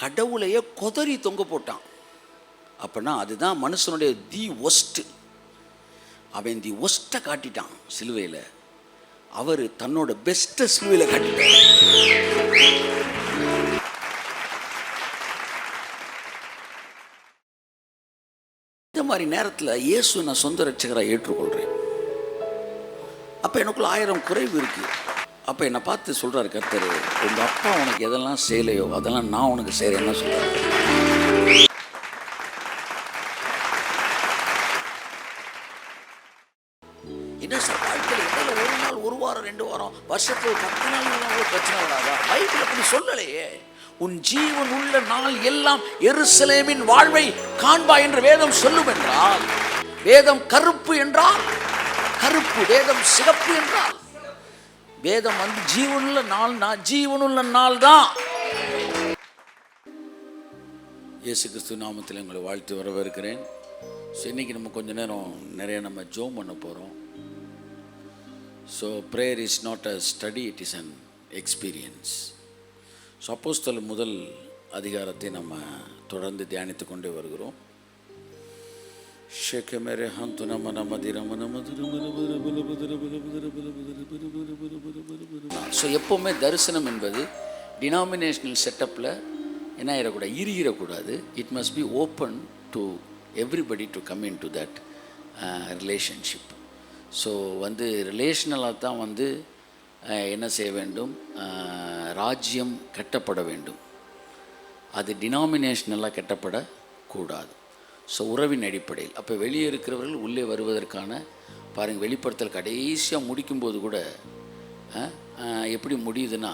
கடவுளையே கொதறி தொங்க போட்டான். அப்படின்னா அதுதான் மனுஷனுடைய தி ஒஸ்ட்டு. அவன் தி ஒஸ்ட்டை காட்டிட்டான் சிலுவையில். அவர் தன்னோட பெஸ்ட்டை சிலுவையில் காட்டிட்டார். இந்த மாதிரி நேரத்தில் இயேசு நான் சொந்த ரட்சகராக ஏற்றுக்கொள்கிறேன். அப்போ எனக்குள்ள 1000 குறைவு இருக்குது. அப்போ என்னை பார்த்து சொல்கிறார் கர்த்தர், உங்கள் அப்பா உனக்கு எதெல்லாம் செய்யலையோ அதெல்லாம் நான் உனக்கு செய்கிறேன்னு சொல்கிறேன். என்ன சார் வாழ்க்கையில் இடையில 1 நாள் 1 வாரம் 2 வாரம் வருஷத்துல 10 நாள் கூட பிரச்சனை வராதா? பைபிள் அப்படி சொல்லலையே. உன் ஜீவன் உள்ள நாள் எல்லாம் எருசலேமின் வாழ்வை காண்பா என்று வேதம் சொல்லும் என்றால், வேதம் கருப்பு என்றால் கருப்பு, வேதம் சிகப்பு என்றால் வேதம் வந்து ஜீவனுள்ள நாள்னா ஜீவனுள்ள நாள் தான். இயேசு கிறிஸ்து நாமத்தில் உங்களை வாழ்த்து வரவேற்கிறேன். ஸோ இன்றைக்கி நம்ம கொஞ்ச நேரம் நிறைய நம்ம ஜோம் பண்ண போகிறோம். So prayer is not a study, it is an experience. So அப்போஸ்தலர் முதல் அதிகாரத்தை நம்ம தொடர்ந்து தியானித்து கொண்டே வருகிறோம். ஸோ எப்போவுமே தரிசனம் என்பது டினாமினேஷனல் செட்டப்பில் என்ன ஆகிடக்கூடாது, இறுகிடக்கூடாது. It must be open to everybody to come in to that relationship. So வந்து ரிலேஷனலாக தான் வந்து என்ன செய்ய வேண்டும், ராஜ்யம் கட்டப்பட வேண்டும். அது டினாமினேஷனலாக கட்டப்படக்கூடாது. ஸோ உறவின் அடிப்படையில். அப்போ வெளியே இருக்கிறவர்கள் உள்ளே வருவதற்கான பாருங்கள், வெளிப்படுத்தல் கடைசியாக முடிக்கும்போது கூட எப்படி முடியுதுன்னா,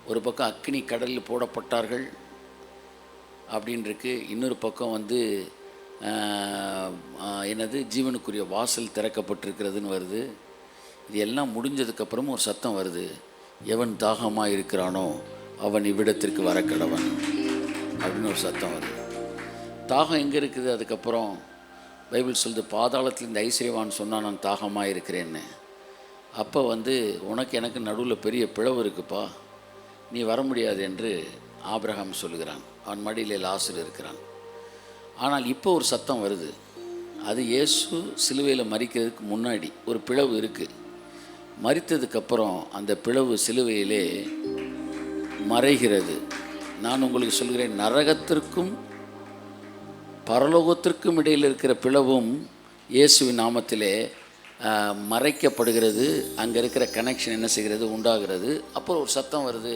ஒரு பக்கம் அக்னி கடலில் போடப்பட்டார்கள் அப்படின்ருக்கு, இன்னொரு பக்கம் வந்து என்னது ஜீவனுக்குரிய வாசல் திறக்கப்பட்டிருக்கிறதுன்னு வருது. இது எல்லாம் முடிஞ்சதுக்கப்புறமும் ஒரு சத்தம் வருது, எவன் தாகமாக இருக்கிறானோ அவன் இவ்விடத்திற்கு வரக்கடவன் அப்படின்னு ஒரு சத்தம் வருது. தாகம் எங்கே இருக்குது? அதுக்கப்புறம் பைபிள் சொல்லுது, பாதாளத்தில் இந்த ஐஸ்வர்யவான் சொன்னால் நான் தாகமாக இருக்கிறேன்னு. அப்போ வந்து உனக்கு எனக்கு நடுவில் பெரிய பிளவு இருக்குப்பா, நீ வர முடியாது என்று ஆபிரகாம் சொல்லுகிறான். அவன் மடியில் லாசர் இருக்கிறான். ஆனால் இப்போ ஒரு சத்தம் வருது, அது இயேசு சிலுவையில் மரிக்கிறதுக்கு முன்னாடி ஒரு பிளவு இருக்குது. மரித்ததுக்கப்புறம் அந்த பிளவு சிலுவையிலே மறைகிறது. நான் உங்களுக்கு சொல்கிறேன், நரகத்திற்கும் பரலோகத்திற்கும் இடையில் இருக்கிற பிளவும் இயேசுவின் நாமத்திலே மறைக்கப்படுகிறது. அங்கே இருக்கிற கனெக்ஷன் என்ன செய்கிறது, உண்டாகிறது. அப்புறம் ஒரு சத்தம் வருது,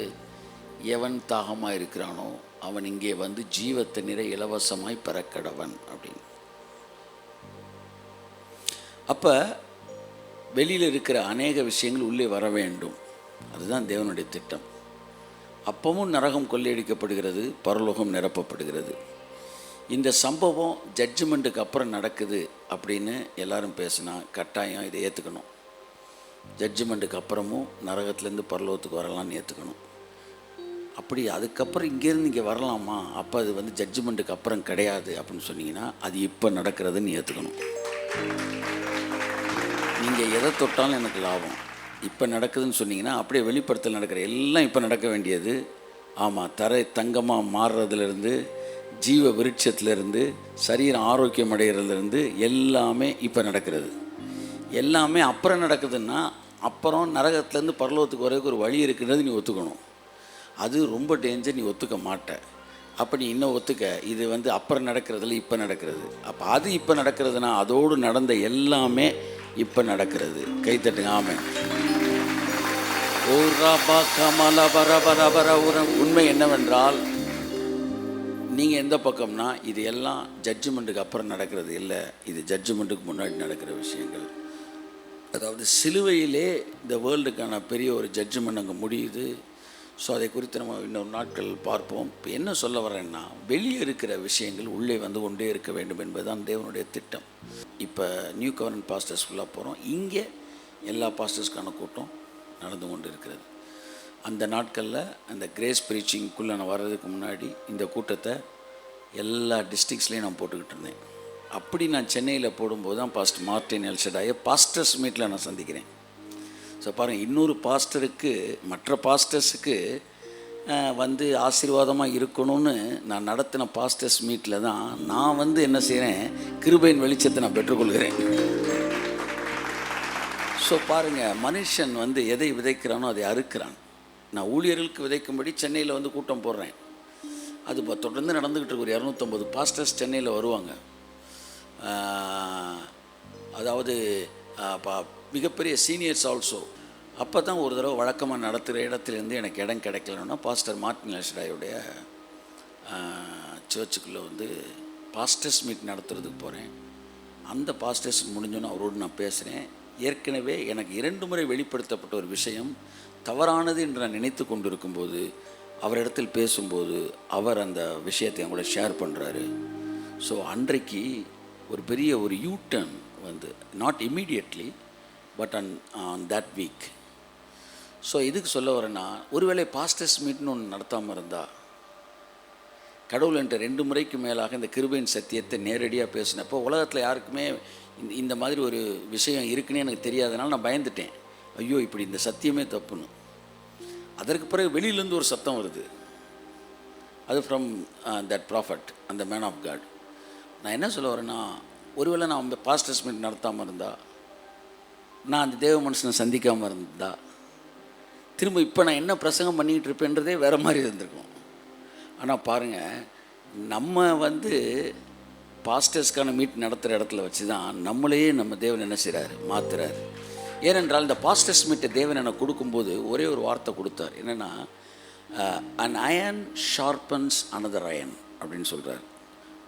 எவன் தாகமாக இருக்கிறானோ அவன் இங்கே வந்து ஜீவத்தை நிறை இலவசமாய் பெறக்கடவன் அப்படின்னு. அப்போ வெளியில் இருக்கிற அநேக விஷயங்கள் உள்ளே வர வேண்டும். அதுதான் தேவனுடைய திட்டம். அப்பவும் நரகம் கொள்ளையடிக்கப்படுகிறது, பரலோகம் நிரப்பப்படுகிறது. இந்த சம்பவம் ஜட்ஜ்மெண்ட்டுக்கு அப்புறம் நடக்குது அப்படின்னு எல்லாரும் பேசினா கட்டாயம் இதை ஏற்றுக்கணும். ஜட்ஜ்மெண்ட்டுக்கு அப்புறமும் நரகத்துலேருந்து பரலோகத்துக்கு வரலான்னு ஏற்றுக்கணும். அப்படி அதுக்கப்புறம் இங்கேருந்து இங்கே வரலாமா, அப்போ அது வந்து ஜட்ஜ்மெண்ட்டுக்கு அப்புறம் கிடையாது அப்படின்னு சொன்னீங்கன்னா அது இப்போ நடக்கிறதுன்னு ஏற்றுக்கணும். நீங்கள் எதை தொட்டாலும் எனக்கு லாபம், இப்போ நடக்குதுன்னு சொன்னீங்கன்னா அப்படியே வெளிப்படுத்தல் நடக்கிற எல்லாம் இப்போ நடக்க வேண்டியது. ஆமாம், தரை தங்கமாக மாறுறதுலேருந்து, ஜீவ விருட்சத்திலேருந்து, சரீரம் ஆரோக்கியம் அடைகிறதுலேருந்து எல்லாமே இப்போ நடக்கிறது. எல்லாமே அப்புறம் நடக்குதுன்னா அப்புறம் நரகத்துலேருந்து பரலோகத்துக்கு வரதுக்கு ஒரு வழி இருக்குன்றது நீ ஒத்துக்கணும். அது ரொம்ப டேஞ்சர், நீ ஒத்துக்க மாட்ட. அப்போ நீ இன்னும் ஒத்துக்க, இது வந்து அப்புறம் நடக்கிறதுல இப்போ நடக்கிறது. அப்போ அது இப்போ நடக்கிறதுனா அதோடு நடந்த எல்லாமே இப்போ நடக்கிறது. கைத்தட்டுங்க, ஆமென். உண்மை என்னவென்றால், நீங்கள் எந்த பக்கம்னா இது எல்லாம் ஜட்ஜ்மெண்ட்டுக்கு அப்புறம் நடக்கிறது இல்லை, இது ஜட்ஜ்மெண்ட்டுக்கு முன்னாடி நடக்கிற விஷயங்கள். அதாவது சிலுவையிலே இந்த வேர்ல்டுக்கான பெரிய ஒரு ஜட்ஜ்மெண்ட் அங்கே முடியுது. ஸோ அதை குறித்து நம்ம இன்னொரு நாட்கள் பார்ப்போம். இப்போ என்ன சொல்ல வரேன்னா, வெளியே இருக்கிற விஷயங்கள் உள்ளே வந்து கொண்டே இருக்க வேண்டும் என்பதுதான் தேவனுடைய திட்டம். இப்போ நியூ கவர்னன்ட் பாஸ்டர்ஸ்குள்ளே போகிறோம். இங்கே எல்லா பாஸ்டர்ஸ்க்கான கூட்டம் நடந்து கொண்டு இருக்கிறது. அந்த நாட்களில் அந்த கிரேஸ் ப்ரீச்சிங்குள்ளே நான் வர்றதுக்கு முன்னாடி இந்த கூட்டத்தை எல்லா டிஸ்ட்ரிக்ஸ்லேயும் நான் போட்டுக்கிட்டு இருந்தேன். அப்படி நான் சென்னையில் போடும்போது தான் பாஸ்டர் மார்ட்டின் எல்ஷடாயை பாஸ்டர்ஸ் மீட்டில் நான் சந்திக்கிறேன். ஸோ பாருங்கள், இன்னொரு பாஸ்டருக்கு மற்ற பாஸ்டர்ஸுக்கு வந்து ஆசீர்வாதமாக இருக்கணும்னு நான் நடத்தின பாஸ்டர்ஸ் மீட்டில் தான் நான் வந்து என்ன செய்கிறேன், கிருபையின் வெளிச்சத்தை நான் பெற்றுக்கொள்கிறேன். ஸோ பாருங்கள், மனுஷன் வந்து எதை விதைக்கிறானோ அதை அறுக்கிறான். நான் ஊழியர்களுக்கு விதைக்கும்படி சென்னையில் வந்து கூட்டம் போடுறேன். அது தொடர்ந்து நடந்துக்கிட்டு இருக்கு. ஒரு 250 பாஸ்டர்ஸ் சென்னையில் வருவாங்க. அதாவது மிகப்பெரிய சீனியர்ஸ் ஆல்சோ. அப்போ தான் ஒரு தடவை வழக்கமாக நடத்துகிற இடத்துலேருந்து எனக்கு இடம் கிடைக்கலன்னா பாஸ்டர் மார்ட்டின் லெஸ்டாயுடைய சர்ச்சுக்குள்ளே வந்து பாஸ்டர்ஸ் மீட் நடத்துறதுக்கு போகிறேன். அந்த பாஸ்டர்ஸ் முடிஞ்சோன்னு அவரோடு நான் பேசுகிறேன். ஏற்கனவே எனக்கு 2 முறை வெளிப்படுத்தப்பட்ட ஒரு விஷயம் தவறானது என்று நான் நினைத்து கொண்டு இருக்கும்போது அவரிடத்தில் பேசும்போது அவர் அந்த விஷயத்தை என் கூட ஷேர் பண்ணுறாரு. ஸோ அன்றைக்கு ஒரு பெரிய ஒரு யூட்டர்ன் வந்து, not immediately but on that week. So இதுக்கு சொல்ல வரேன்னா, ஒருவேளை பாஸ்டர்ஸ் மீட்னு ஒன்று நடத்தாமல் இருந்தால், கடவுள் என்ற 2 முறைக்கு மேலாக இந்த கிருபையின் சத்தியத்தை நேரடியாக பேசினப்போ உலகத்தில் யாருக்குமே இந்த மாதிரி ஒரு விஷயம் இருக்குன்னு எனக்கு தெரியாதனால நான் பயந்துட்டேன். ஐயோ, இப்படி இந்த சத்தியமே தப்புன்னு. அதற்கு பிறகு வெளியிலேருந்து ஒரு சத்தம் வருது, அது ஃப்ரம் தட் ப்ராஃபட், அந்த மேன் ஆஃப் காட். நான் என்ன சொல்ல வரேன்னா, ஒருவேளை நான் பாஸ்டர்ஸ் மீட் நடத்தாமல் இருந்தால், நான் அந்த தேவ மனுஷனை சந்திக்காமல் இருந்தால், திரும்ப இப்போ நான் என்ன பிரசங்கம் பண்ணிக்கிட்டு இருப்பேன்றதே வேறு மாதிரி இருந்திருக்கும். ஆனால் பாருங்கள், நம்ம வந்து பாஸ்டர்ஸ்க்கான மீட் நடத்துகிற இடத்துல வச்சு தான் நம்மளையே நம்ம தேவன் என்ன செய்கிறார், மாற்றுறார். ஏனென்றால் இந்த பாஸ்டர்ஸ் மீட்டை தேவன் எனக்கு கொடுக்கும்போது ஒரே ஒரு வார்த்தை கொடுத்தார். என்னென்னா, an iron sharpens another iron அப்படின்னு சொல்கிறார்.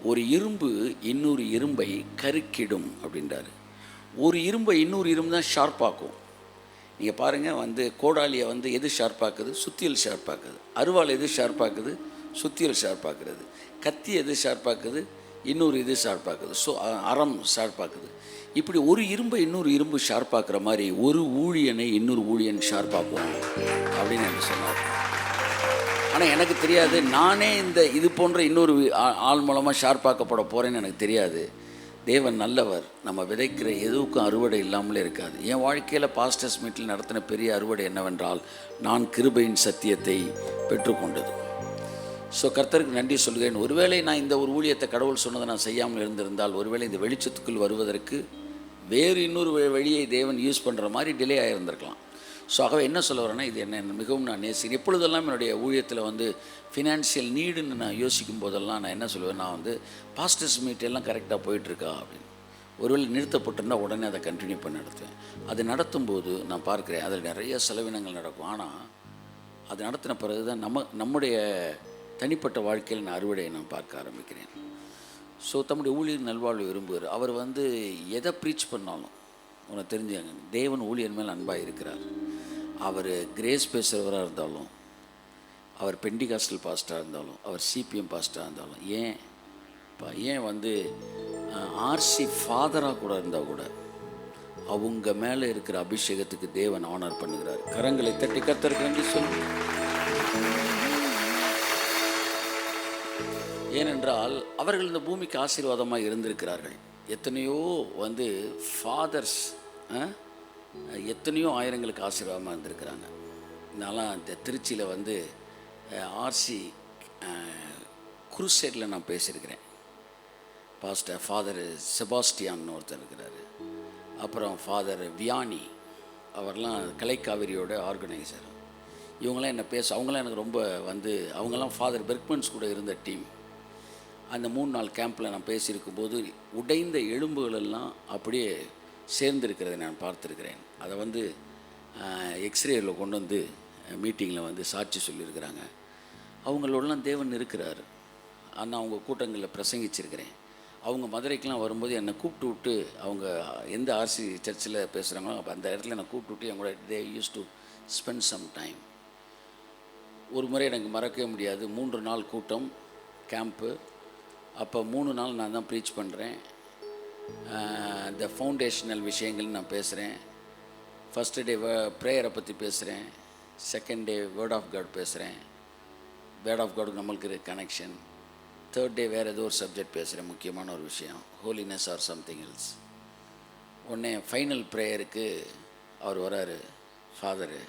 ஒரு இரும்பு இன்னொரு இரும்பை கருக்கிடும் அப்படின்றாரு. ஒரு இரும்பை இன்னொரு இரும்பு தான் ஷார்ப்பாக்கும். நீங்கள் பாருங்கள், வந்து கோடாலியை வந்து எது ஷார்ப்பாக்குது, சுத்தியல் ஷார்ப்பாக்குது. அருவாள் எது ஷார்ப்பாக்குது, சுத்தியல் ஷார்ப்பாக்குறது. கத்தி எது ஷார்ப்பாக்குது, இன்னொரு இது ஷார்ப்பாக்குது. ஸோ அறம் ஷார்ப்பாக்குது. இப்படி ஒரு இரும்பை இன்னொரு இரும்பு ஷார்ப்பாக்குற மாதிரி ஒரு ஊழியனை இன்னொரு ஊழியன் ஷார்ப்பாக்குவாங்க அப்படின்னு எனக்கு சொன்னார். ஆனால் எனக்கு தெரியாது, நானே இது போன்ற இன்னொரு ஆள் மூலமாக ஷார்ப்பாக்கப்பட போகிறேன்னு எனக்கு தெரியாது. தேவன் நல்லவர். நம்ம விதைக்கிற எதுவுக்கும் அறுவடை இல்லாமலே இருக்காது. என் வாழ்க்கையில் பாஸ்டர்ஸ் மீட்டில் நடத்தின பெரிய அறுவடை என்னவென்றால், நான் கிருபையின் சத்தியத்தை பெற்றுக்கொண்டது. ஸோ கர்த்தருக்கு நன்றி சொல்கிறேன். ஒருவேளை நான் இந்த ஒரு ஊழியத்தை கடவுள் சொன்னதை நான் செய்யாமல் இருந்திருந்தால், ஒருவேளை இந்த வெளிச்சத்துக்குள் வருவதற்கு வேறு இன்னொரு வழியை தேவன் யூஸ் பண்ணுற மாதிரி டிலே ஆகியிருந்திருக்கலாம். ஸோ ஆகவே என்ன சொல்ல வரேன்னா, இது என்ன மிகவும் நான் நேசிக்கிறேன். எப்பொழுதெல்லாம் என்னுடைய ஊழியத்தில் வந்து ஃபினான்ஷியல் நீடுன்னு நான் யோசிக்கும் போதெல்லாம் நான் என்ன சொல்லுவேன், நான் வந்து பாஸ்டர்ஸ் மீட் எல்லாம் கரெக்டாக போயிட்டுருக்கா அப்படின்னு. ஒருவேளை நிறுத்தப்பட்டிருந்தால் உடனே அதை கண்டினியூ பண்ணி நடத்துவேன். அது நடத்தும்போது நான் பார்க்குறேன், அதில் நிறைய செலவினங்கள் நடக்கும். ஆனால் அது நடத்தின பிறகு தான் நம்முடைய தனிப்பட்ட வாழ்க்கையில் நான் அறுவடையை நான் பார்க்க ஆரம்பிக்கிறேன். ஸோ தம்முடைய ஊழியர் நல்வாழ்வு விரும்புகிறார். அவர் வந்து எதை ப்ரீச் பண்ணாலும் உனக்கு தெரிஞ்சாங்க, தேவன் ஊழியர் மேல் அன்பாக இருக்கிறார். அவர் கிரேஸ் பேசுகிறவராக இருந்தாலும், அவர் பெண்டிகாஸ்டல் பாஸ்டராக இருந்தாலும், அவர் சிபிஎம் பாஸ்டராக இருந்தாலும், ஏன் வந்து ஆர்சி ஃபாதராக கூட இருந்தால் கூட அவங்க மேலே இருக்கிற அபிஷேகத்துக்கு தேவன் ஆனர் பண்ணுகிறார். கரங்களை தட்டி கர்த்தருக்கு நன்றி சொல்லு. ஏனென்றால் அவர்கள் இந்த பூமிக்கு ஆசீர்வாதமாக இருந்திருக்கிறார்கள். எத்தனையோ வந்து ஃபாதர்ஸ் எத்தனையோ ஆயிரங்களுக்கு ஆசீர்வாதமாக இருந்திருக்கிறாங்க. நான்லாம் இந்த திருச்சியில் வந்து ஆர்சி குருசேட்டில் நான் பேசியிருக்கிறேன். ஃபாதர் செபாஸ்டியான்னு ஒருத்தர் இருக்கிறார். அப்புறம் ஃபாதர் வியானி, அவர்லாம் கலைக்காவிரியோட ஆர்கனைசர். இவங்களாம் என்ன அவங்களாம் எனக்கு ரொம்ப வந்து, அவங்கெல்லாம் ஃபாதர் பெர்க்மன்ஸ் கூட இருந்த டீம். அந்த 3 நாள் கேம்பில் நான் பேசியிருக்கும்போது உடைந்த எலும்புகளெல்லாம் அப்படியே சேர்ந்துருக்கிறத நான் பார்த்துருக்கிறேன். அதை வந்து எக்ஸ்ரேயில் கொண்டு வந்து மீட்டிங்கில் வந்து சாட்சி சொல்லியிருக்கிறாங்க. அவங்களோடலாம் தேவன் இருக்கிறார். ஆனால் அவங்க கூட்டங்களில் பிரசங்கிச்சிருக்கிறேன். அவங்க மதுரைக்கெலாம் வரும்போது என்னை கூப்பிட்டு விட்டு, அவங்க எந்த ஆர்சி சர்ச்சில் பேசுகிறாங்களோ அப்போ அந்த இடத்துல என்னை கூப்பிட்டு விட்டு எங்களோட they use to spend some time. ஒரு முறை எனக்கு மறக்கவே முடியாது. 3 நாள் கூட்டம் கேம்ப்பு. அப்போ 3 நாள் நான் தான் ப்ரீச் பண்ணுறேன். இந்த ஃபவுண்டேஷனல் விஷயங்கள் நான் பேசுகிறேன். ஃபஸ்ட்டு டே ப்ரேயரை பற்றி பேசுகிறேன். Second day word of God பேசுகிறேன். வேர்ட் ஆஃப் காடுக்கு நம்மளுக்கு கனெக்ஷன். தேர்ட் டே வேறு ஏதோ ஒரு சப்ஜெக்ட் பேசுகிறேன், முக்கியமான ஒரு விஷயம், ஹோலினஸ் ஆர் சம்திங் எல்ஸ். உடனே ஃபைனல் ப்ரேயருக்கு அவர் வராரு, ஃபாதரு.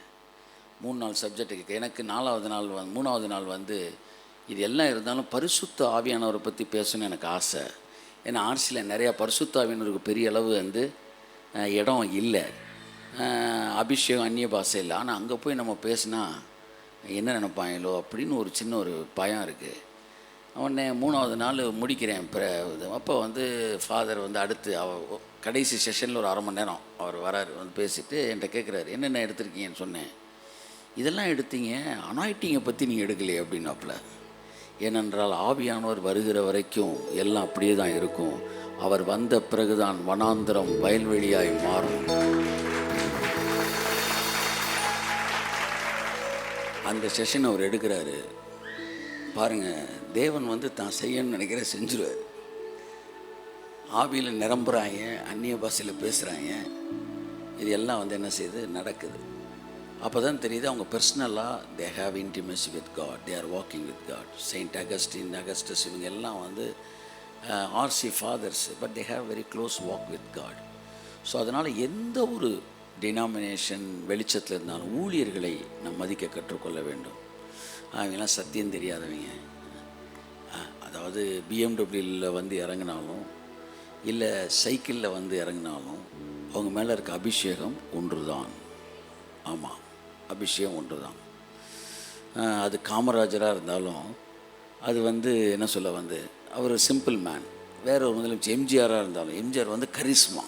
3 நாள் சப்ஜெக்ட்டுக்கு. எனக்கு 3வது நாள் வந்து இது எல்லாம் இருந்தாலும் பரிசுத்த ஆவியானவரை பற்றி பேசணும்னு எனக்கு ஆசை. ஏன்னா ஆர்சியில் நிறையா பரிசுத்த ஆவியானவருக்கு பெரிய அளவு வந்து இடம் இல்லை, அபிஷேகம் அந்நிய பாஷை இல்லை. ஆனால் அங்கே போய் நம்ம பேசினா என்ன நினைப்பாங்களோ அப்படின்னு ஒரு சின்ன ஒரு பயம் இருக்குது. உடனே 3வது நாள் முடிக்கிறேன். அப்போ வந்து ஃபாதர் வந்து அடுத்து கடைசி செஷனில் ஒரு 1/2 மணி நேரம் அவர் வராரு, வந்து பேசிவிட்டு என்கிட்ட கேட்குறாரு, என்னென்ன எடுத்திருக்கீங்கன்னு சொன்னேன். இதெல்லாம் எடுத்தீங்க, அனாயிட்டிங்கை பற்றி நீங்கள் எடுக்கலையே அப்படின்னாப்புல. ஏனென்றால் ஆவியானவர் வருகிற வரைக்கும் எல்லாம் அப்படியே தான் இருக்கும். அவர் வந்த பிறகுதான் வனாந்திரம் வயல்வெளியாய் மாறும். அந்த செஷன் அவர் எடுக்கிறாரு பாருங்கள். தேவன் வந்து தான் செய்யணும்னு நினைக்கிற செஞ்சுருவார். ஆவியில் நிரம்புகிறாங்க, அந்நிய பாஷையில் பேசுகிறாங்க. இது எல்லாம் வந்து என்ன செய்யுது, நடக்குது. அப்போ தான் தெரியுது அவங்க பர்சனலாக they have intimacy with God, they are walking with God. Saint Augustus இவங்க எல்லாம் வந்து RC fathers, but they have very close walk with God. So அதனால் எந்த ஒரு டினாமினேஷன் வெளிச்சத்தில் இருந்தாலும் ஊழியர்களை நாம் மதிக்க கற்றுக்கொள்ள வேண்டும். அவங்கெல்லாம் சத்தியம் தெரியாதவங்க. அதாவது பிஎம்டபிள்யூவில் வந்து இறங்கினாலும் இல்லை சைக்கிளில் வந்து இறங்கினாலும் அவங்க மேலே இருக்க அபிஷேகம் ஒன்று தான். ஆமாம், அபிஷேகம் ஒன்று தான். அது காமராஜராக இருந்தாலும் அது வந்து என்ன சொல்ல வந்து அவர் சிம்பிள் மேன். வேற ஒரு முதலமைச்சர் எம்ஜிஆராக இருந்தாலும் எம்ஜிஆர் வந்து கரிஸ்மா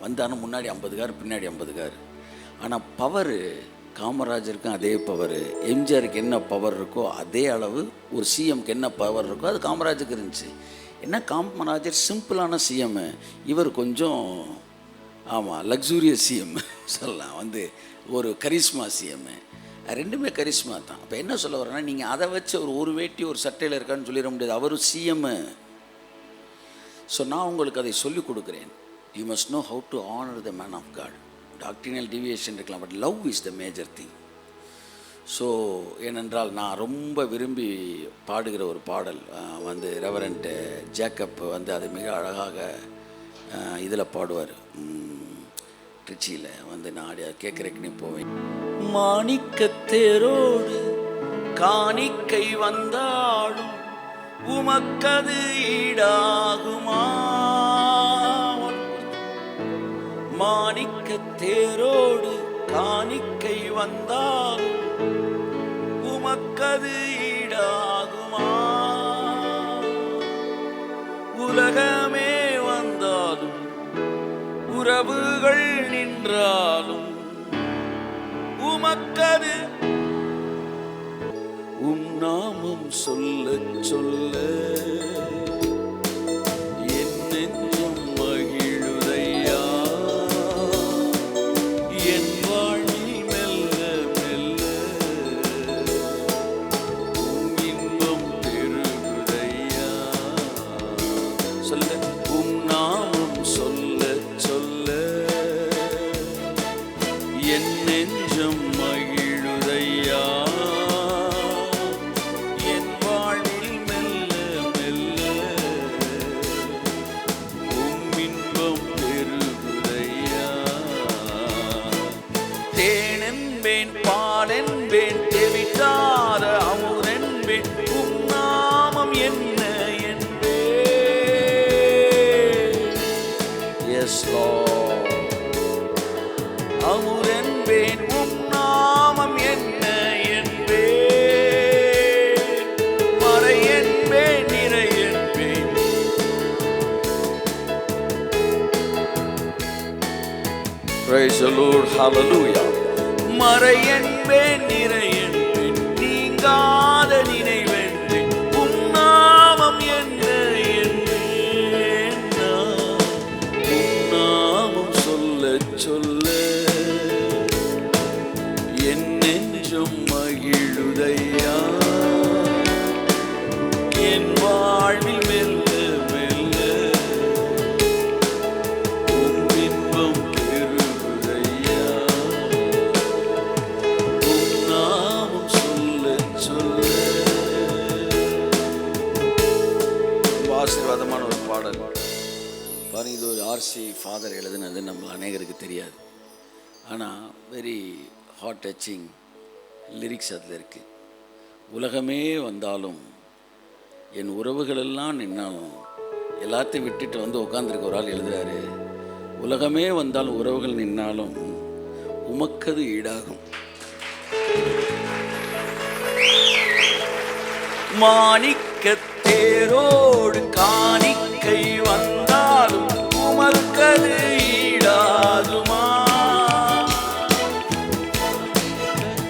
வந்தாலும் முன்னாடி 50 கார் பின்னாடி 50 கார். ஆனால் பவரு காமராஜருக்கும் அதே பவர், எம்ஜிஆருக்கு என்ன பவர் இருக்கோ அதே அளவு ஒரு சிஎம்க்கு என்ன பவர் இருக்கோ அது காமராஜருக்கு இருந்துச்சு. என்ன காமராஜர் சிம்பிளான சிஎம், இவர் கொஞ்சம் ஆமாம் லக்ஸூரியஸ் சிஎம் சொல்லலாம், வந்து ஒரு கரிஸ்மா சிஎம். ரெண்டுமே கரிஸ்மா தான். அப்போ என்ன சொல்ல வரேன்னா, நீங்கள் அதை வச்சு ஒரு வேட்டி ஒரு சட்டையில் இருக்கான்னு சொல்லிட முடியாது. அவரும் சிஎம். ஸோ நான் உங்களுக்கு அதை சொல்லிக் கொடுக்குறேன். You must know how to honour the man of God. Doctrinal deviation இருக்கலாம், but love is the major thing. So ஏனென்றால் நான் ரொம்ப விரும்பி பாடுகிற ஒரு பாடல் வந்து ரெவரண்ட் ஜேக்கப் வந்து அது மிக அழகாக இதில் பாடுவார், ட்ரிச்சியில் வந்து நான் கேட்குறேக்குன்னு போவேன். மாணிக்கத்தேரோடு காணிக்கை வந்தாலும் உமக்கது ஈடாகுமா? மாணிக்கத்தேரோடு காணிக்கை வந்தாலும் உமக்கது ஈடாகுமா? உலகமே வந்தாலும் உறவுகள் நின்றாலும் உமக்கது நாமம் சொல்ல சொல்ல என் நெஞ்சம் மகிழுதையா. என் வாழ்வில் மெல்ல மெல்ல இன்பம் பெருகுதையா. சொல்ல நாமம் சொல்ல சொல்ல என் நெஞ்சம் மகிழுதையா. பாலென்பேன் தெவிட்டாத அமுதென்பேன் உம் நாமம் என்ன என்பேன். S Lord. அமுதென்பேன் உம் நாமம் என்ன என்பேன். மறை என்பேன் நிறை என்பேன். Praise the Lord. Hallelujah. மறை என்பேன் நிறை என்பேன் நீங்காத நினைவென்பேன் உம் நாமம் என்ன என்பேன். உம் நாமம் சொல்ல சொல்ல என் நெஞ்சம் மகிழுதையா. என் வாழ்வில் மெல்ல மெல்ல உம் இன்பம் பெருகுதையா. ஆசீர்வாதமான ஒரு பாடல் பாருங்க. இது ஒரு ஆர்சி ஃபாதர் எழுதுனது நம்ம அநேகருக்கு தெரியாது. ஆனால் வெரி ஹார்ட் டச்சிங். லிரிக்ஸ் அதில் இருக்குது. உலகமே வந்தாலும் என் உறவுகளெல்லாம் நின்னாலும், எல்லாத்தையும் விட்டுட்டு வந்து உட்காந்துருக்க ஒரு ஆள் எழுதுறாரு, உலகமே வந்தாலும் உறவுகள் நின்னாலும் உமக்கது ஈடாகும். மாணிக்கத் தேரோடு காணிக்கை வந்தாலும் உமக்கது ஈடாகுமா?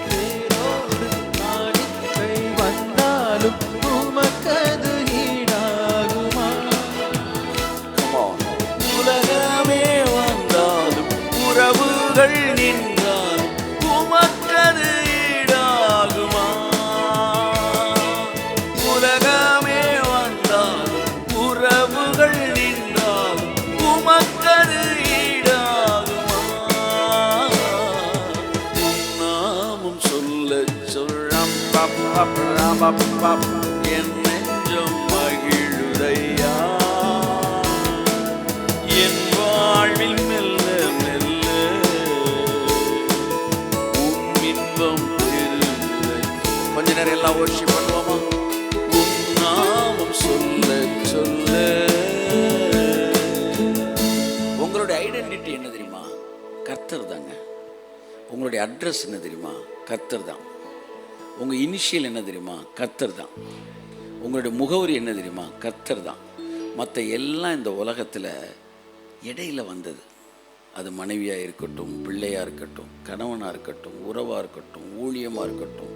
தேரோடு காணிக்கை வந்தாலும் உமக்கது ஈடாகுமா? உலகமே வந்தாலும் உறவுகள் நின்றாலும் உமக்கது ஈடாகுமா? உலகமே வந்தாலும் உறவுகள் நின்றாலும் உமக்கது ஈடாகுமா? நாமும் சொல்ல சொல்லம் என் நெஞ்சம் மகிழுதையா, என் வாழ்வில் மெல்ல மெல்ல இன்பம் பெருகுதை. கொஞ்ச நேரம் எல்லாம் worship பண்ணுவோமா? உன் நாமம் சொல்ல சொல்ல. உங்களுடைய ஐடென்டிட்டி என்ன தெரியுமா? கர்த்தர் தாங்க. உங்களுடைய அட்ரஸ் என்ன தெரியுமா? கர்த்தர் தான். உங்கள் இனிஷியல் என்ன தெரியுமா? கர்த்தர் தான். உங்களுடைய முகவரி என்ன தெரியுமா? கர்த்தர் தான். மற்ற எல்லாம் இந்த உலகத்தில் இடையில வந்தது. அது மனைவியாக இருக்கட்டும், பிள்ளையாக இருக்கட்டும், கணவனாக இருக்கட்டும், உறவாக இருக்கட்டும், ஊழியமாக இருக்கட்டும்,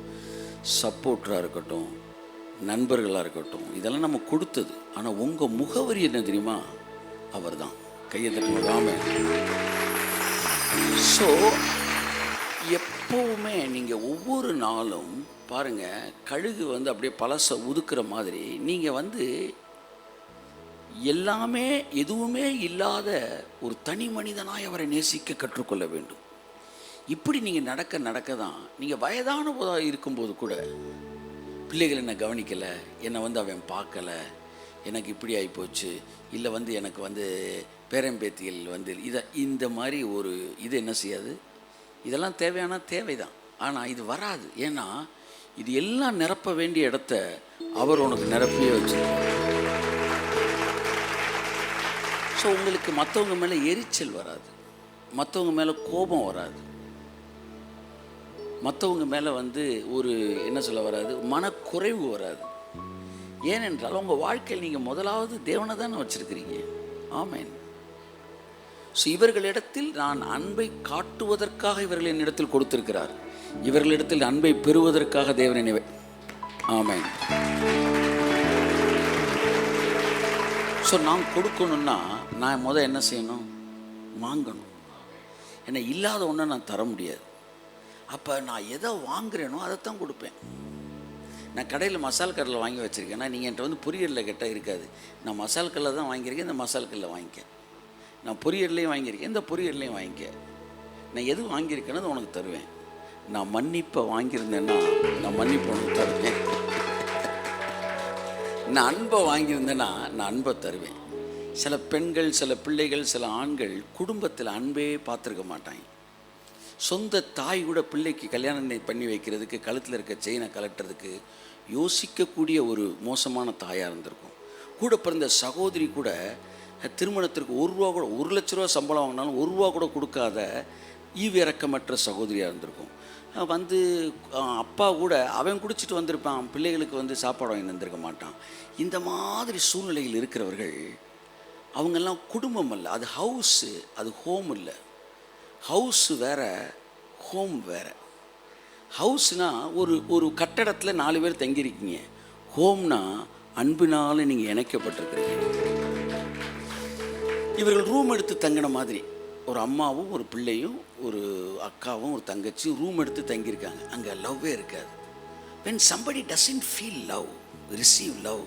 சப்போர்ட்டராக இருக்கட்டும், நண்பர்களாக இருக்கட்டும், இதெல்லாம் நம்ம கொடுத்தது. ஆனால் உங்கள் முகவரி என்ன தெரியுமா? அவர் தான். கையை தட்டுவாம. ஸோ எப்போவுமே நீங்கள் ஒவ்வொரு நாளும் பாருங்கள், கழுகு வந்து அப்படியே பழசை உதுக்குற மாதிரி நீங்கள் எல்லாமே எதுவுமே இல்லாத ஒரு தனி மனிதனாய் அவரை நேசிக்க கற்றுக்கொள்ள வேண்டும். இப்படி நீங்கள் நடக்க தான் நீங்கள் வயதான போதாக இருக்கும்போது கூட, பிள்ளைகள் என்னை கவனிக்கலை, என்னை அவன் பார்க்கலை, எனக்கு இப்படி ஆகிப்போச்சு, இல்லை எனக்கு பேரம்பேத்திகள் இந்த மாதிரி ஒரு இது என்ன செய்யாது. இதெல்லாம் தேவையான தேவைதான். ஆனால் இது வராது. ஏன்னா இது எல்லாம் நிரப்ப வேண்டிய இடத்த அவர் உனக்கு நிரப்பியே வச்சிருக்கார். ஸோ உங்களுக்கு மற்றவங்க மேலே எரிச்சல் வராது, மற்றவங்க மேலே கோபம் வராது, மற்றவங்க மேலே ஒரு என்ன சொல்ல வராது, மனக்குறைவு வராது. ஏனென்றால் உங்கள் வாழ்க்கையில் நீங்கள் முதலாவது தேவனை தானே வச்சுருக்கிறீங்க. ஆமேன். ஸோ இவர்களிடத்தில் நான் அன்பை காட்டுவதற்காக இவர்கள் என்னிடத்தில் கொடுத்திருக்கிறார். இவர்களிடத்தில் அன்பை பெறுவதற்காக தேவனை. ஆமேன். ஸோ நான் கொடுக்கணுன்னா நான் என்ன செய்யணும்? வாங்கணும். ஏன்னா இல்லாத ஒன்றை நான் தர முடியாது. அப்போ நான் எதை வாங்குறேனோ அதைத்தான் கொடுப்பேன். நான் கடையில் மசால் கல்லில் வாங்கி வச்சுருக்கேன். நீங்கள் என்கிட்ட பொரியலில் கேட்டால் இருக்காது. நான் மசால் கல்லில் தான் வாங்கியிருக்கேன், இந்த மசால் கல்லில் வாங்கிக்க. நான் பொரியல்லையும் வாங்கியிருக்கேன், இந்த பொரியல்லையும் வாங்கிக்க. நான் எது வாங்கியிருக்கேன்னு அது உனக்கு தருவேன். நான் மன்னிப்பை வாங்கியிருந்தேன்னா நான் மன்னிப்பை உனக்கு தருவேன். நான் அன்பை வாங்கியிருந்தேன்னா நான் அன்பை தருவேன். சில பெண்கள், சில பிள்ளைகள், சில ஆண்கள் குடும்பத்தில் அன்பே பார்த்துருக்க மாட்டாங்க. சொந்த தாய் கூட பிள்ளைக்கு கல்யாணம் பண்ணி வைக்கிறதுக்கு, கழுத்தில் இருக்க செயினை கலட்டுறதுக்கு யோசிக்கக்கூடிய ஒரு மோசமான தாயாக இருந்திருக்கும். கூட பிறந்த சகோதரி கூட திருமணத்திற்கு ₹1 கூட, ₹1,00,000 சம்பளம் வாங்கினாலும் ₹1 கூட கொடுக்காத ஈவிரக்கமற்ற சகோதரியாக இருந்திருக்கும். அப்பா கூட அவன் குடிச்சிட்டு வந்திருப்பான், பிள்ளைகளுக்கு சாப்பாடு வாங்கி வந்திருக்க மாட்டான். இந்த மாதிரி சூழ்நிலையில் இருக்கிறவர்கள் அவங்கெல்லாம் குடும்பம் அல்ல, அது ஹவுஸு, அது ஹோம் இல்லை. ஹவுஸு வேற, ஹோம் வேற. ஹவுஸ்னால் ஒரு கட்டடத்தில் 4 பேர் தங்கியிருக்கீங்க. ஹோம்னா அன்பினால் நீங்கள் இணைக்கப்பட்டிருக்கிறீங்க. இவர்கள் ரூம் எடுத்து தங்கின மாதிரி ஒரு அம்மாவும் ஒரு பிள்ளையும் ஒரு அக்காவும் ஒரு தங்கச்சியும் ரூம் எடுத்து தங்கியிருக்காங்க. அங்கே லவ்வே இருக்காது. when somebody doesn't feel love, receive love,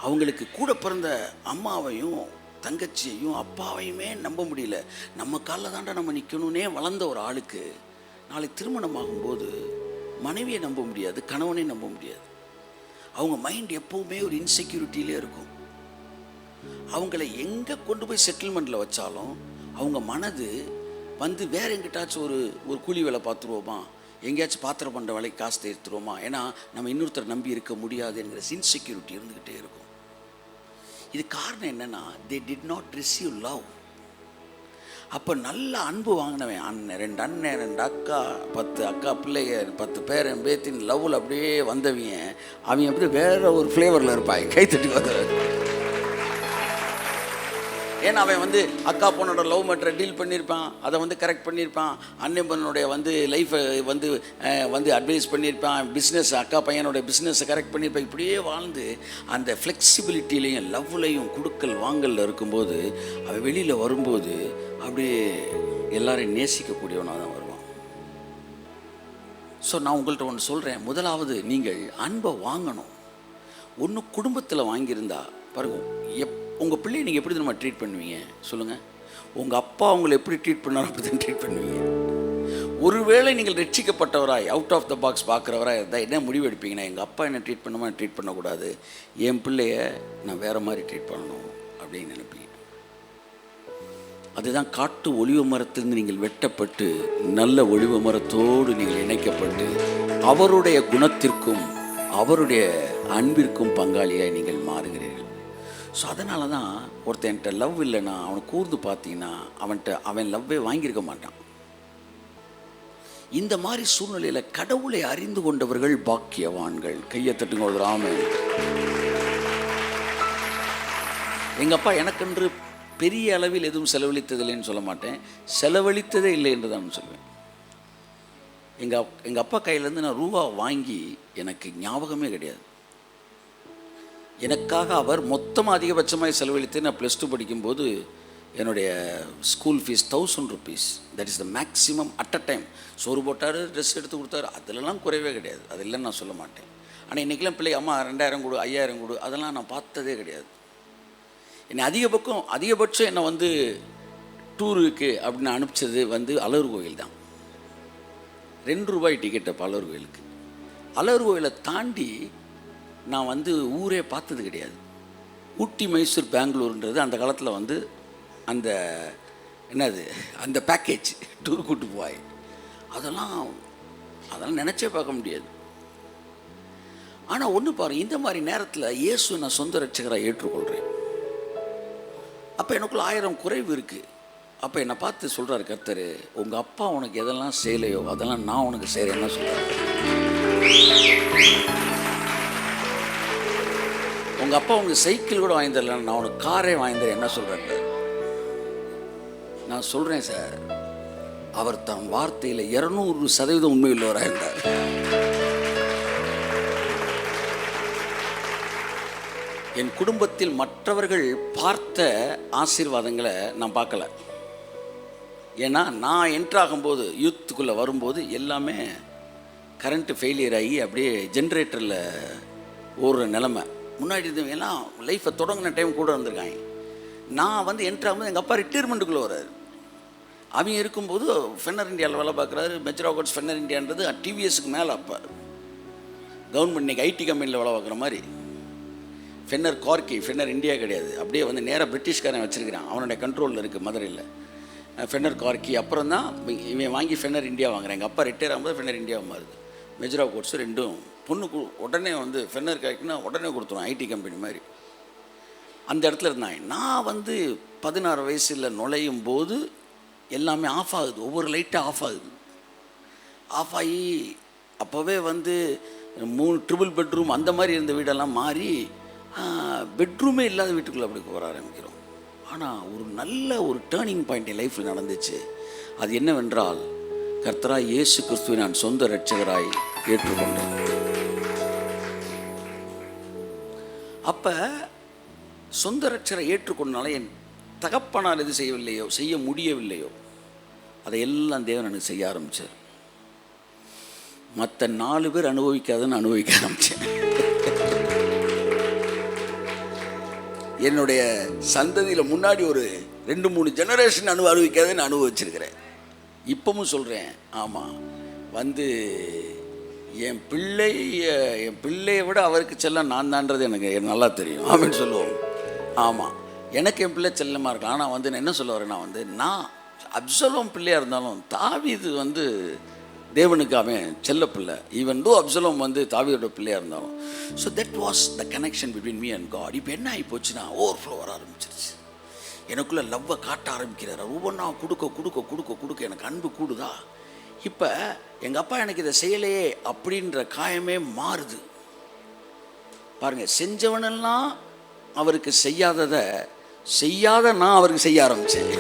அவங்களுக்கு கூட பிறந்த அம்மாவையும் தங்கச்சியையும் அப்பாவையுமே நம்ப முடியல. நம்ம காலில் தாண்டா நம்ம நிற்கணுன்னே வளர்ந்த ஒரு ஆளுக்கு நாளைக்கு திருமணம் ஆகும்போது மனைவியை நம்ப முடியாது, கணவனை நம்ப முடியாது. அவங்க மைண்ட் எப்போவுமே ஒரு இன்செக்யூரிட்டியிலே இருக்கும். அவங்கள எங்கே கொண்டு போய் செட்டில்மெண்ட்டில் வச்சாலும் அவங்க மனது வேற எங்கிட்டாச்சும் ஒரு கூலி வேலை பார்த்துருவோமா, எங்கேயாச்சும் பாத்திரம் பண்ணுற வேலைக்கு காசு தேர்த்துருவோமா? ஏன்னா நம்ம இன்னொருத்தர் நம்பி இருக்க முடியாது என்கிற இன்செக்யூரிட்டி இருந்துக்கிட்டே இருக்கும். இது காரணம் என்னென்னா, they did not receive love. அப்போ நல்ல அன்பு வாங்கினவன், அண்ணன் 2 அக்கா, 10 அக்கா பிள்ளைங்க, 10 பேரன் பேத்தின் லவ்வில் அப்படியே வந்தவங்க, அவங்க அப்படியே வேற ஒரு ஃப்ளேவரில் இருப்பாங்க. கைத்தட்டி வந்தவன். ஏன்னா அவன் அக்கா பொண்ணோட லவ் மேட்டரை டீல் பண்ணியிருப்பான், அதை கரெக்ட் பண்ணியிருப்பான். அண்ணன் பொண்ணுடைய லைஃப்பை அட்வைஸ் பண்ணியிருப்பான். பிஸ்னஸ், அக்கா பையனோட பிஸ்னஸை கரெக்ட் பண்ணியிருப்பான். இப்படியே வாழ்ந்து அந்த ஃப்ளெக்சிபிலிட்டிலையும் லவ்லையும் கொடுக்கல் வாங்கலில் இருக்கும்போது அவன் வெளியில் வரும்போது அப்படியே எல்லாரையும் நேசிக்கக்கூடியவனாக தான் வருவான். ஸோ நான் உங்கள்கிட்ட ஒன்று சொல்கிறேன். முதலாவது, நீங்கள் அன்பை வாங்கணும். ஒன்று குடும்பத்தில் வாங்கியிருந்தா பாருங்க, உங்கள் பிள்ளையை நீங்கள் எப்படி நம்ம ட்ரீட் பண்ணுவீங்க சொல்லுங்கள்? உங்கள் அப்பா உங்களை எப்படி ட்ரீட் பண்ணாரோ அப்படி தான் ட்ரீட் பண்ணுவீங்க. ஒருவேளை நீங்கள் ரட்சிக்கப்பட்டவராய் அவுட் ஆஃப் த பாக்ஸ் பார்க்குறவராக இருந்தால் என்ன முடிவு எடுப்பீங்கன்னா, எங்கள் அப்பா என்ன ட்ரீட் பண்ணுமா ட்ரீட் பண்ணக்கூடாது, என் பிள்ளைய நான் வேறு மாதிரி ட்ரீட் பண்ணணும் அப்படின்னு நினைப்பீங்க. அதுதான் காட்டு ஒலிவ மரத்திலிருந்து நீங்கள் வெட்டப்பட்டு நல்ல ஒலிவ மரத்தோடு நீங்கள் இணைக்கப்பட்டு அவருடைய குணத்திற்கும் அவருடைய அன்பிற்கும் பங்காளியாய் நீங்கள் மாறுகிறீர்கள். ஸோ அதனால தான் ஒருத்தன்ட்ட லவ் இல்லைன்னா அவனை கூர்ந்து பார்த்தீங்கன்னா அவன் லவ்வே வாங்கியிருக்க மாட்டான். இந்த மாதிரி சூழ்நிலையில் கடவுளை அறிந்து கொண்டவர்கள் பாக்கியவான்கள். கையை தட்டுங்க ஒரு ராமன். எங்கள் அப்பா எனக்கென்று பெரிய அளவில் எதுவும் செலவழித்ததில்லைன்னு சொல்ல மாட்டேன், செலவழித்ததே இல்லை என்று தான் சொல்லுவேன். எங்கள் அப்பா கையிலேருந்து நான் ரூபா வாங்கி எனக்கு ஞாபகமே கிடையாது. எனக்காக அவர் மொத்தமாக அதிகபட்சமாக செலவழித்து நான் +2 படிக்கும்போது என்னுடைய school fees 1000 rupees. That is the maximum at a time. சோறு போட்டார், ட்ரெஸ் எடுத்து கொடுத்தாரு, அதிலெல்லாம் குறைவே கிடையாது. அது இல்லைன்னு நான் சொல்ல மாட்டேன். ஆனால் இன்றைக்கெல்லாம் பிள்ளை அம்மா 2000 கொடு 5000 கொடு அதெல்லாம் நான் பார்த்ததே கிடையாது. என்னை அதிகபட்சம் என்னை டூருக்கு அப்படின்னு அனுப்பிச்சது அழகர் கோயில் தான். 2 ரூபாய் டிக்கெட் அப்போ அழகர் கோயிலுக்கு. அழகர் கோயிலை தாண்டி நான் ஊரே பார்த்தது கிடையாது. ஊட்டி, மைசூர், பெங்களூருன்றது அந்த காலத்தில் அந்த என்னது அந்த பேக்கேஜ் டூர் கூட்டு போய் அதெல்லாம் நினச்சே பார்க்க முடியாது. ஆனால் ஒன்று பாரு, இந்த மாதிரி நேரத்தில் இயேசு நான் சொந்த ரட்சகராக ஏற்றுக்கொள்கிறேன். அப்போ எனக்குள்ள 1000 குறைவு இருக்குது. அப்போ என்னை பார்த்து சொல்கிறார் கர்த்தர், உங்கள் அப்பா உனக்கு எதெல்லாம் செய்யலையோ அதெல்லாம் நான் உனக்கு செய்கிறேன்னு சொல்கிறேன். உங்கள் அப்பா உங்களுக்கு சைக்கிள் கூட வாங்கி தரல, நான் உனக்கு காரே வாங்கி தரேன் என்ன சொல்கிறேன். நான் சொல்கிறேன் சார், அவர் தன் வார்த்தையில் 200% உண்மை உள்ளவராக இருந்தார். என் குடும்பத்தில் மற்றவர்கள் பார்த்த ஆசீர்வாதங்களை நான் பார்க்கல. ஏன்னா நான் என்ட்ராகும்போது யூத்துக்குள்ளே வரும்போது எல்லாமே கரண்ட்டு ஃபெயிலியர் ஆகி அப்படியே ஜென்ரேட்டரில் ஓடுற நிலமை. முன்னாடி எல்லாம் லைஃப்பை தொடங்கின டைம் கூட வந்திருக்காங்க. நான் என்ட்ராகும்போது எங்கள் அப்பா ரிட்டையர்மெண்ட்டுக்குள்ளே வர்றாரு. அவங்க இருக்கும்போது ஃபென்னர் இந்தியாவில் வேலை பார்க்குறாரு. மெஜ்ராகோட்ஸ் ஃபென்னர் இந்தியான்றது டிவிஎஸ்க்கு மேலே அப்போ கவர்மெண்ட் இன்றைக்கி ஐடி கம்பெனியில் வேலை பார்க்குற மாதிரி. ஃபென்னர் கார்கி, ஃபென்னர் இந்தியா கிடையாது. அப்படியே நேராக பிரிட்டிஷ்காரன் வச்சுருக்கிறான், அவனுடைய கண்ட்ரோலில் இருக்குது மதுரையில் ஃபென்னர் கார்கி. அப்புறம் தான் இவன் வாங்கி ஃபென்னர் இந்தியா வாங்குறான். எங்கள் அப்பா ரிட்டையர் ஆகும்போது ஃபென்னர் இந்தியாவை மாறுது. மெஜ்ராகோட்ஸ் ரெண்டும் பொண்ணுக்கு உடனே ஃபென்னர் கார்கினா உடனே கொடுத்துருவோம், ஐடி கம்பெனி மாதிரி. அந்த இடத்துல இருந்தாங்க. நான் 16 வயசில் நுழையும் போது எல்லாமே ஆஃப் ஆகுது, ஒவ்வொரு லைட்டாக ஆஃப் ஆகுது. ஆஃப் ஆகி அப்போவே 3 ட்ரிபிள் பெட்ரூம் அந்த மாதிரி இருந்த வீடெல்லாம் மாறி பெட்ரூமே இல்லாத வீட்டுக்குள்ளே அப்படி வர ஆரம்பிக்கிறோம். ஆனால் ஒரு நல்ல டேர்னிங் பாயிண்ட் என் லைஃப்பில் நடந்துச்சு. அது என்னவென்றால், கர்த்தராய் இயேசு கிறிஸ்துவை நான் சொந்த இரட்சகராய் ஏற்றுக்கொண்டேன். அப்போ சொந்த இரட்சகரை ஏற்றுக்கொண்டனால என் தகப்பனால் எது செய்ய முடியவில்லையோ அதையெல்லாம் தேவன் எனக்கு செய்ய ஆரம்பித்தார். மற்ற 4 பேர் அனுபவிக்காதுன்னு அனுபவிக்க ஆரம்பித்தேன். என்னுடைய சந்ததியில் முன்னாடி ஒரு 2-3 ஜெனரேஷன் அனுபவிக்காதுன்னு அனுபவிச்சிருக்கிறேன். இப்பவும் சொல்கிறேன், ஆமாம் என் பிள்ளையை விட அவருக்கு செல்லம் நான் தான்றது எனக்கு நல்லா தெரியும். ஆமான்னு சொல்லுவோம். ஆமாம், எனக்கு என் பிள்ளை செல்லமாக இருக்கலாம். ஆனால் நான் என்ன சொல்ல வரேன்னா நான் அப்சலோம் பிள்ளையாக இருந்தாலும் தாவீது தேவனுக்கு அவன் செல்ல பிள்ளை. ஈவன் தோ அப்சலோம் வந்து தாவீதோட பிள்ளையாக இருந்தாலும். So that was the connection between me and God. இப்போ என்ன ஆகி போச்சுன்னா ஓவர்ஃப்ளோ வர ஆரம்பிச்சிருச்சு. எனக்குள்ளே லவ்வை காட்ட ஆரம்பிக்கிறார். ஒவ்வொன்றா கொடுக்க கொடுக்க கொடுக்க கொடுக்க எனக்கு அன்பு கூடுதா. இப்போ எங்கள் அப்பா எனக்கு இதை செய்யலையே அப்படின்ற காயமே மாறுது. பாருங்கள், செஞ்சவனெல்லாம் அவருக்கு செய்யாததை செய்யாத நான் அவருக்கு செய்ய ஆரம்பித்தேன்.